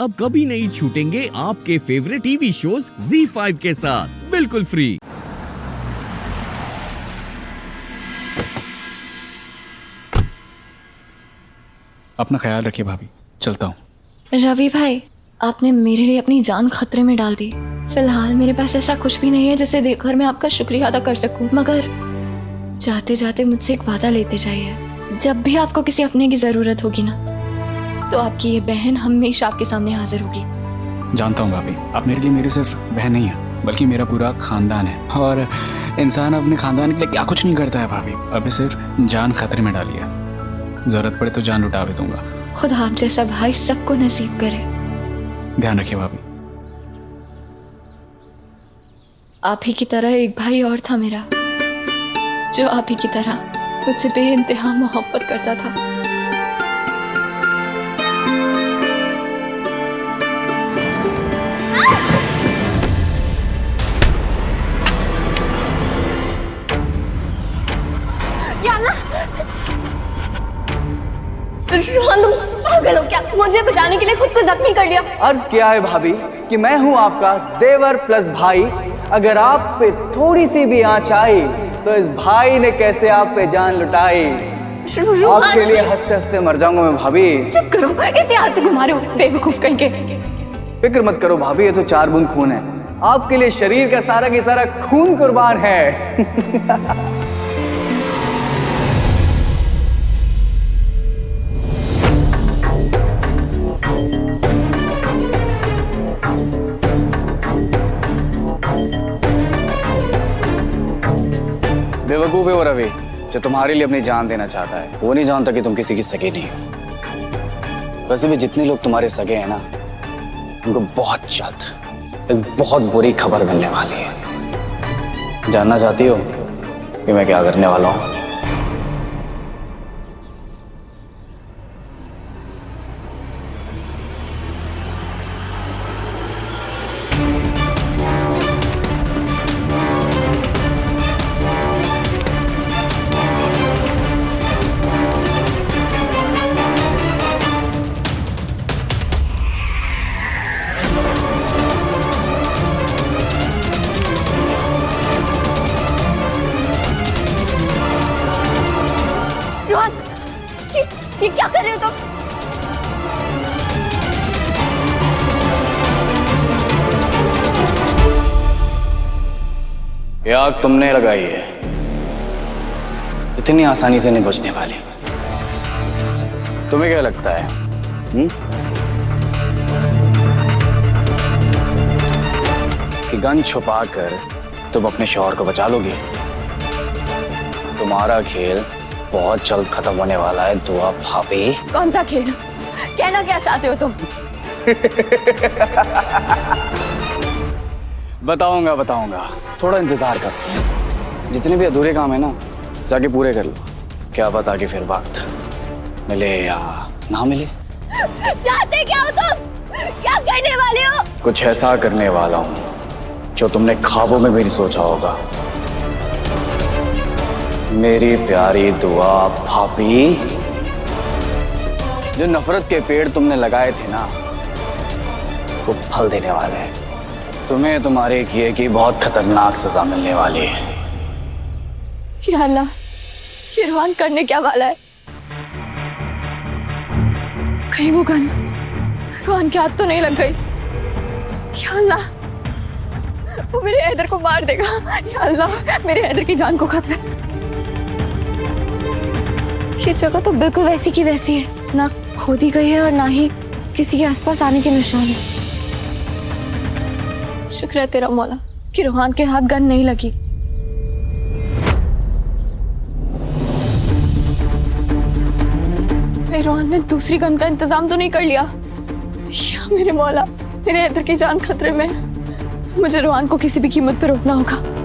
अब कभी नहीं छूटेंगे आपके फेवरेट टीवी शोज ZEE5 के साथ बिल्कुल फ्री। अपना ख्याल रखिए भाभी, चलता हूँ। रवि भाई, आपने मेरे लिए अपनी जान खतरे में डाल दी। फिलहाल मेरे पास ऐसा कुछ भी नहीं है जिसे देखकर मैं आपका शुक्रिया अदा कर सकूं, मगर जाते जाते मुझसे एक वादा लेते जाइए। जब भी आपको किसी अपने की जरूरत होगी ना, तो आपकी ये बहन हमेशा आपके सामने हाजिर होगी। जानता हूँ भाभी, आप मेरे लिए मेरी सिर्फ बहन नहीं है बल्कि मेरा पूरा खानदान है, और इंसान अपने खानदान के लिए क्या कुछ नहीं करता है भाभी। अभी सिर्फ जान खतरे में डाली है, जरूरत पड़े तो जान लुटा भी दूंगा। खुदा आप जैसा भाई सबको नसीब करे। ध्यान रखिए भाभी। आप ही की तरह एक भाई और था मेरा, जो आप ही की तरह मुझसे बेइंतहा मोहब्बत करता था। रोहन, तुम पागल हो क्या? मुझे बचाने के लिए खुद को जख्मी कर लिया। अर्ज किया है भाभी कि मैं हूं आपका देवर प्लस भाई। अगर आप पे थोड़ी सी भी आंच आई तो इस भाई ने कैसे आप पे जान लुटाई। आपके लिए हंसते हंसते मर जाऊंगा मैं भाभी। चुप करो, ऐसे हाथ से घुमा रहे हो बेवकूफ कहीं के। फिक्र मत करो भाभी, ये तो 4 बूंद खून है। आपके लिए शरीर का सारा खून कुर्बान है। बेवकूफ है वो रवि जो तुम्हारे लिए अपनी जान देना चाहता है। वो नहीं जानता कि तुम किसी की सगे नहीं हो। वैसे भी जितने लोग तुम्हारे सगे हैं ना, उनको बहुत जल्द एक बहुत बुरी खबर मिलने वाली है। जानना चाहती हो कि मैं क्या करने वाला हूं? रोहन, ये क्या कर रहे हो तुम? ये आग तुमने लगाई है, इतनी आसानी से नहीं बुझने वाली। तुम्हें क्या लगता है कि गन छुपाकर तुम अपने शौहर को बचा लोगी? तुम्हारा खेल बहुत जल्द खत्म होने वाला है दुआ भाभी। कौन सा खेल? कहना क्या चाहते हो तुम? बताऊंगा, थोड़ा इंतजार करो। जितने भी अधूरे काम है ना, जाके पूरे कर लो। क्या पता कि फिर वक्त मिले या ना मिले। चाहते क्या हो तुम? क्या करने वाले हो? कुछ ऐसा करने वाला हूं जो तुमने ख्वाबों में भी नहीं सोचा होगा। मेरी प्यारी दुआ भाभी, जो नफरत के पेड़ तुमने लगाए थे ना, वो फल देने वाले हैं। तुम्हें तुम्हारे किए की बहुत खतरनाक सजा मिलने वाली है। या अल्लाह, ये रोहन करने क्या वाला है? कहीं वो गन रोहन के हाथ तो नहीं लग गई? या अल्लाह, वो मेरे हैदर को मार देगा। या अल्लाह, मेरे हैदर की जान को खतरा है। ये जगह तो बिल्कुल वैसी की वैसी है, ना खोदी गई है और ना ही किसी के आसपास आने के निशान है। शुक्र है तेरा मौला कि रोहन के हाथ गन नहीं लगी। मेरे रोहन ने दूसरी गन का इंतजाम तो नहीं कर लिया? या मेरे मौला, मेरे हैदर की जान खतरे में। मुझे रोहन को किसी भी कीमत पर रोकना होगा।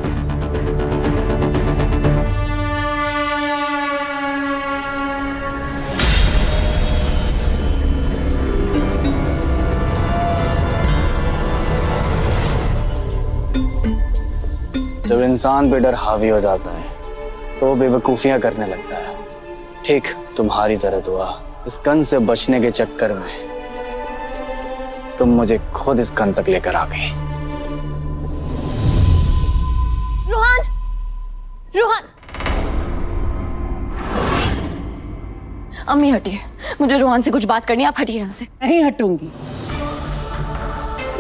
जब इंसान पे डर हावी हो जाता है तो वो बेवकूफियां करने लगता है। ठीक तुम्हारी तरह दुआ इस गन से बचने के चक्कर में तुम मुझे खुद इस कन तक लेकर आ गए। रोहन, रोहन, अम्मी हटिए, मुझे रोहन से कुछ बात करनी है, आप हटिए यहाँ से। नहीं हटूंगी।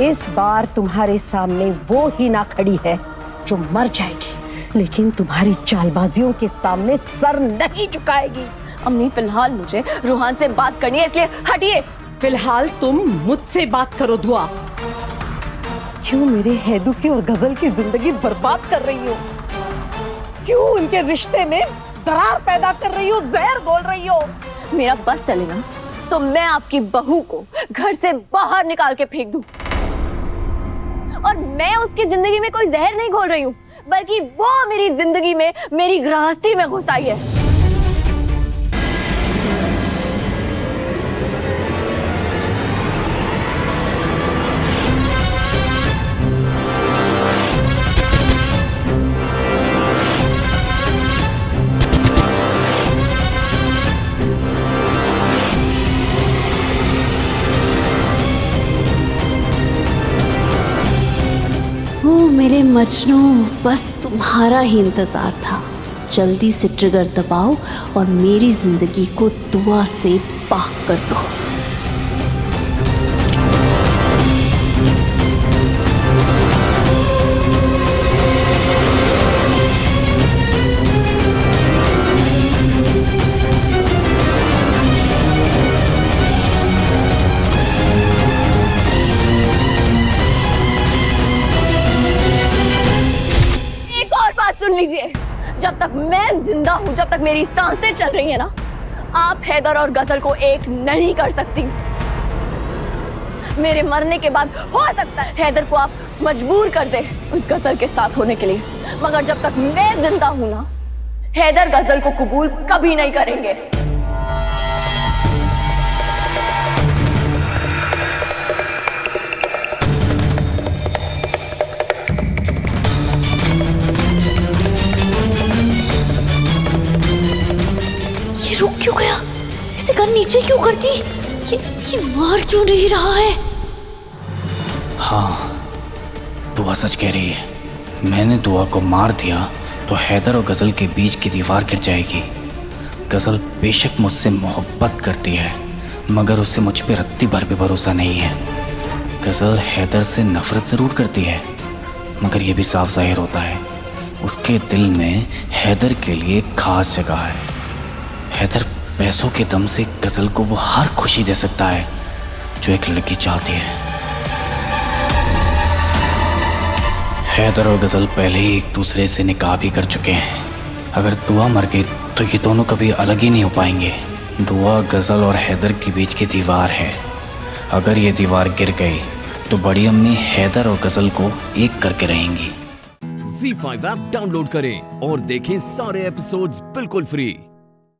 इस बार तुम्हारे सामने वो ही ना खड़ी है जो मर जाएगी, लेकिन तुम्हारी चालबाजियों के सामने सर नहीं झुकाएगी। अम्मी फिलहाल मुझे रोहन से बात करनी है, इसलिए हटिए। फिलहाल तुम मुझसे बात करो दुआ। क्यों मेरे हैदू की और गजल की जिंदगी बर्बाद कर रही हो? क्यों उनके रिश्ते में दरार पैदा कर रही हो, जहर घोल रही हो? मेरा बस चले ना तो मैं आपकी बहू को घर से बाहर निकाल के फेंक दूं। और मैं उसकी जिंदगी में कोई जहर नहीं घोल रही हूँ, बल्कि वो मेरी जिंदगी में, मेरी गृहस्थी में घुस आई है। ओ मेरे मजनू, बस तुम्हारा ही इंतजार था। जल्दी से ट्रिगर दबाओ और मेरी जिंदगी को दुआ से पाक कर दो। सुन लीजिए, जब तक मैं जिंदा हूं, जब तक मेरी सांसें चल रही है ना, आप हैदर और गजल को एक नहीं कर सकती। मेरे मरने के बाद हो सकता है हैदर को आप मजबूर कर दे उस गजल के साथ होने के लिए, मगर जब तक मैं जिंदा हूं ना, हैदर गजल को कबूल कभी नहीं करेंगे। रुक क्यों गया? इसे कर नीचे क्यों कर दी? ये मार क्यों नहीं रहा है? हाँ, दुआ सच कह रही है। मैंने दुआ को मार दिया तो हैदर और गजल के बीच की दीवार गिर जाएगी। गजल बेशक मुझसे मोहब्बत करती है, मगर उसे मुझ पे रत्ती भर भी भरोसा नहीं है। गजल हैदर से नफरत जरूर करती है, मगर यह भी साफ जाहिर होता है उसके दिल में हैदर के लिए खास जगह है। हैदर पैसों के दम से गजल को वो हर खुशी दे सकता है जो एक लड़की चाहती है। हैदर और गजल पहले ही एक दूसरे से निकाह भी कर चुके हैं। अगर दुआ मर गई तो ये दोनों कभी अलग ही नहीं हो पाएंगे। दुआ गजल और हैदर के बीच की दीवार है। अगर ये दीवार गिर गई तो बड़ी अम्मी हैदर और गजल को एक करके रहेंगी। ZEE5 ऐप डाउनलोड करें और देखें सारे एपिसोड्स बिल्कुल फ्री।